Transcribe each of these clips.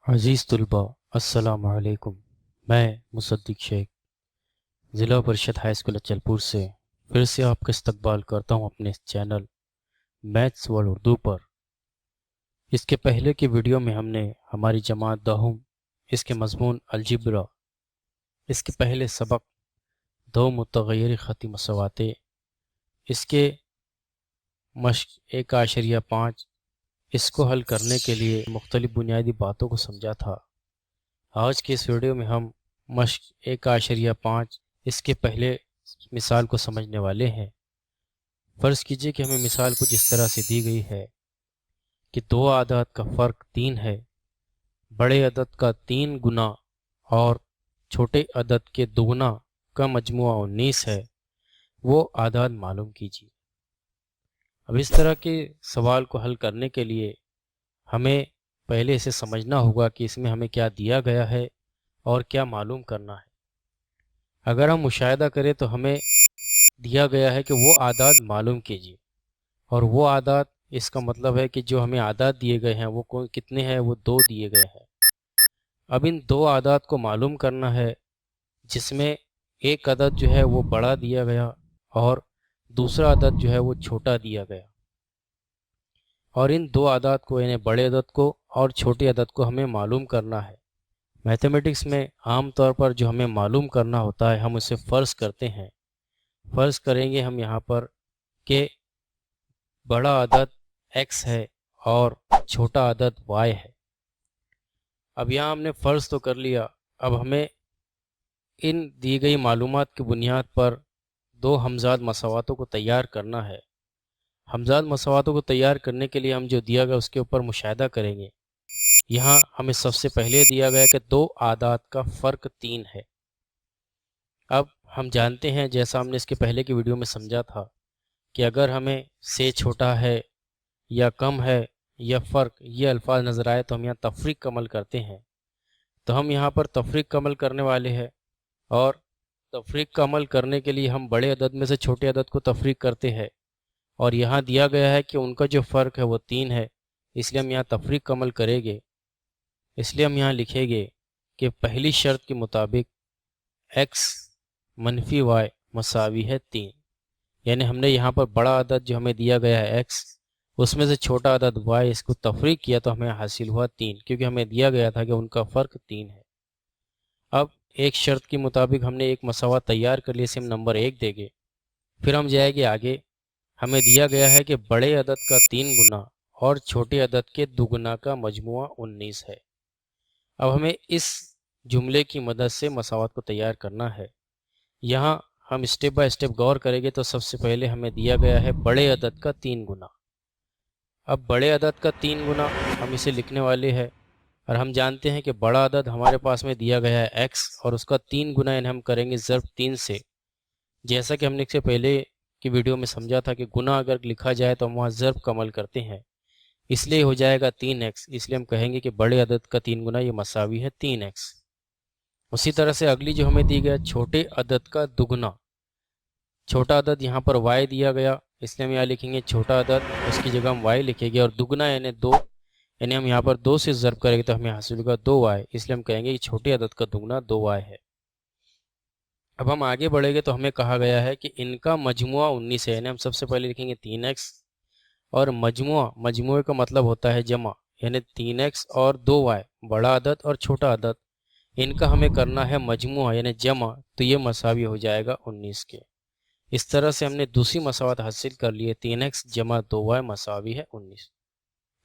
عزیز طلباء السلام علیکم۔ میں مصدق شیخ ضلع پریشد ہائی اسکول اچلپور سے پھر سے آپ کا استقبال کرتا ہوں اپنے اس چینل میتھس ورلڈ اردو پر۔ اس کے پہلے کی ویڈیو میں ہم نے ہماری جماعت دہم اس کے مضمون الجبرا، اس کے پہلے سبق دو متغیر خطی مساواتے، اس کے مشق 1.5 اس کو حل کرنے کے لیے مختلف بنیادی باتوں کو سمجھا تھا۔ آج کے اس ویڈیو میں ہم مشق 1.5 اس کے پہلے مثال کو سمجھنے والے ہیں۔ فرض کیجئے کہ ہمیں مثال کچھ اس طرح سے دی گئی ہے کہ دو اعداد کا فرق 3 ہے، بڑے عدد کا 3 گنا اور چھوٹے عدد کے دوگنا کا مجموعہ 19 ہے، وہ اعداد معلوم کیجیے۔ اب اس طرح کے سوال کو حل کرنے کے لیے ہمیں پہلے اسے سمجھنا ہوگا کہ اس میں ہمیں کیا دیا گیا ہے اور کیا معلوم کرنا ہے۔ اگر ہم مشاہدہ کریں تو ہمیں دیا گیا ہے کہ وہ اعداد معلوم کیجیے، اور وہ اعداد اس کا مطلب ہے کہ جو ہمیں اعداد دیے گئے ہیں وہ کتنے ہیں، وہ 2 دیے گئے ہیں۔ اب ان 2 اعداد کو معلوم کرنا ہے، جس میں ایک عدد جو ہے وہ بڑا دیا گیا اور دوسرا عدد جو ہے وہ چھوٹا دیا گیا، اور ان 2 اعداد کو یعنی بڑے عدد کو اور چھوٹے عدد کو ہمیں معلوم کرنا ہے۔ میتھمیٹکس میں عام طور پر جو ہمیں معلوم کرنا ہوتا ہے ہم اسے فرض کرتے ہیں۔ فرض کریں گے ہم یہاں پر کہ بڑا عدد x ہے اور چھوٹا عدد y ہے۔ اب یہاں ہم نے فرض تو کر لیا، اب ہمیں ان دی گئی معلومات کی بنیاد پر 2 ہمزاد مساواتوں کو تیار کرنا ہے۔ ہمزاد مساواتوں کو تیار کرنے کے لیے ہم جو دیا گیا اس کے اوپر مشاہدہ کریں گے۔ یہاں ہمیں سب سے پہلے دیا گیا کہ 2 اعداد کا فرق 3 ہے۔ اب ہم جانتے ہیں، جیسا ہم نے اس کے پہلے کی ویڈیو میں سمجھا تھا، کہ اگر ہمیں سے چھوٹا ہے یا کم ہے یا فرق یہ الفاظ نظر آئے تو ہم یہاں تفریق کا عمل کرتے ہیں۔ تو ہم یہاں پر تفریق کا عمل کرنے والے ہیں، اور تفریق کا عمل کرنے کے لیے ہم بڑے عدد میں سے چھوٹے عدد کو تفریق کرتے ہیں، اور یہاں دیا گیا ہے کہ ان کا جو فرق ہے وہ 3 ہے، اس لیے ہم یہاں تفریق کا عمل کریں گے۔ اس لیے ہم یہاں لکھیں گے کہ پہلی شرط کے مطابق x منفی y مساوی ہے 3، یعنی ہم نے یہاں پر بڑا عدد جو ہمیں دیا گیا ہے x، اس میں سے چھوٹا عدد y، اس کو تفریق کیا تو ہمیں حاصل ہوا 3، کیونکہ ہمیں دیا گیا تھا کہ ان کا فرق 3 ہے۔ اب ایک شرط کے مطابق ہم نے ایک مساوات تیار کر لی، اسے ہم نمبر 1 دیں گے۔ پھر ہم جائیں گے آگے، ہمیں دیا گیا ہے کہ بڑے عدد کا 3 گنا اور چھوٹے عدد کے دوگنا کا مجموعہ 19 ہے۔ اب ہمیں اس جملے کی مدد سے مساوات کو تیار کرنا ہے۔ یہاں ہم اسٹیپ بائی اسٹیپ غور کریں گے تو سب سے پہلے ہمیں دیا گیا ہے بڑے عدد کا 3 گنا۔ اب بڑے عدد کا 3 گنا ہم اسے لکھنے والے ہیں، اور ہم جانتے ہیں کہ بڑا عدد ہمارے پاس میں دیا گیا ہے x، اور اس کا 3 گنا یعنی ہم کریں گے ضرب 3 سے، جیسا کہ ہم نے اس سے پہلے کی ویڈیو میں سمجھا تھا کہ گنا اگر لکھا جائے تو ہم وہاں ضرب کا عمل کرتے ہیں، اس لیے ہو جائے گا 3x، اس لیے ہم کہیں گے کہ بڑے عدد کا 3 گنا یہ مساوی ہے 3x۔ اسی طرح سے اگلی جو ہمیں دی گیا چھوٹے عدد کا دگنا، چھوٹا عدد یہاں پر y دیا گیا، اس لیے ہم یہاں لکھیں گے چھوٹا عدد، اس کی جگہ ہم y لکھیں گے، اور دگنا یعنی 2، یعنی ہم یہاں پر 2 سے ضرب کریں گے تو ہمیں حاصل ہوگا 2y، اس لیے ہم کہیں گے کہ چھوٹے عدد کا دگنا 2y ہے۔ اب ہم آگے بڑھیں گے تو ہمیں کہا گیا ہے کہ ان کا مجموعہ 19 ہے، یعنی ہم سب سے پہلے لکھیں گے 3x، اور مجموعے کا مطلب ہوتا ہے جمع، یعنی 3x اور 2y بڑا عدد اور چھوٹا عدد، ان کا ہمیں کرنا ہے مجموعہ یعنی جمع، تو یہ مساوی ہو جائے گا 19 کے۔ اس طرح سے ہم نے دوسری مساوات حاصل کر لی ہے، 3x جمع 2y مساوی ہے 19۔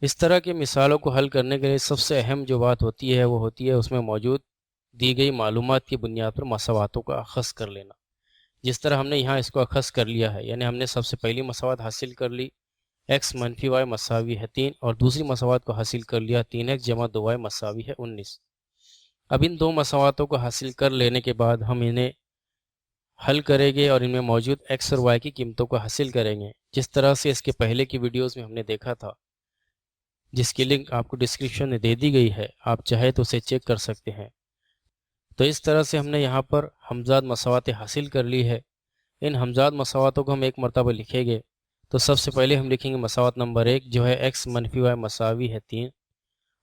اس طرح کی مثالوں کو حل کرنے کے لیے سب سے اہم جو بات ہوتی ہے وہ ہوتی ہے اس میں موجود دی گئی معلومات کی بنیاد پر مساواتوں کا اخذ کر لینا۔ جس طرح ہم نے یہاں اس کو اخذ کر لیا ہے، یعنی ہم نے سب سے پہلی مساوات حاصل کر لی x منفی y مساوی ہے 3، اور دوسری مساوات کو حاصل کر لیا 3x جمع 2y مساوی ہے 19۔ اب ان 2 مساواتوں کو حاصل کر لینے کے بعد ہم انہیں حل کریں گے اور ان میں موجود x اور y کی قیمتوں کو حاصل کریں گے، جس طرح سے اس کے پہلے کی ویڈیوز میں ہم نے دیکھا تھا، جس کی لنک آپ کو ڈسکرپشن میں دے دی گئی ہے، آپ چاہے تو اسے چیک کر سکتے ہیں۔ تو اس طرح سے ہم نے یہاں پر ہمزاد مساواتیں حاصل کر لی ہے۔ ان ہمزاد مساواتوں کو ہم ایک مرتبہ لکھیں گے، تو سب سے پہلے ہم لکھیں گے مساوات نمبر 1 جو ہے x منفی y مساوی ہے 3،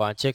5x,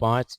5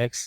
x,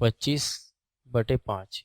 25/5।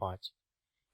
5।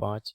5,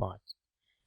5।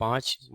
5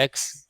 x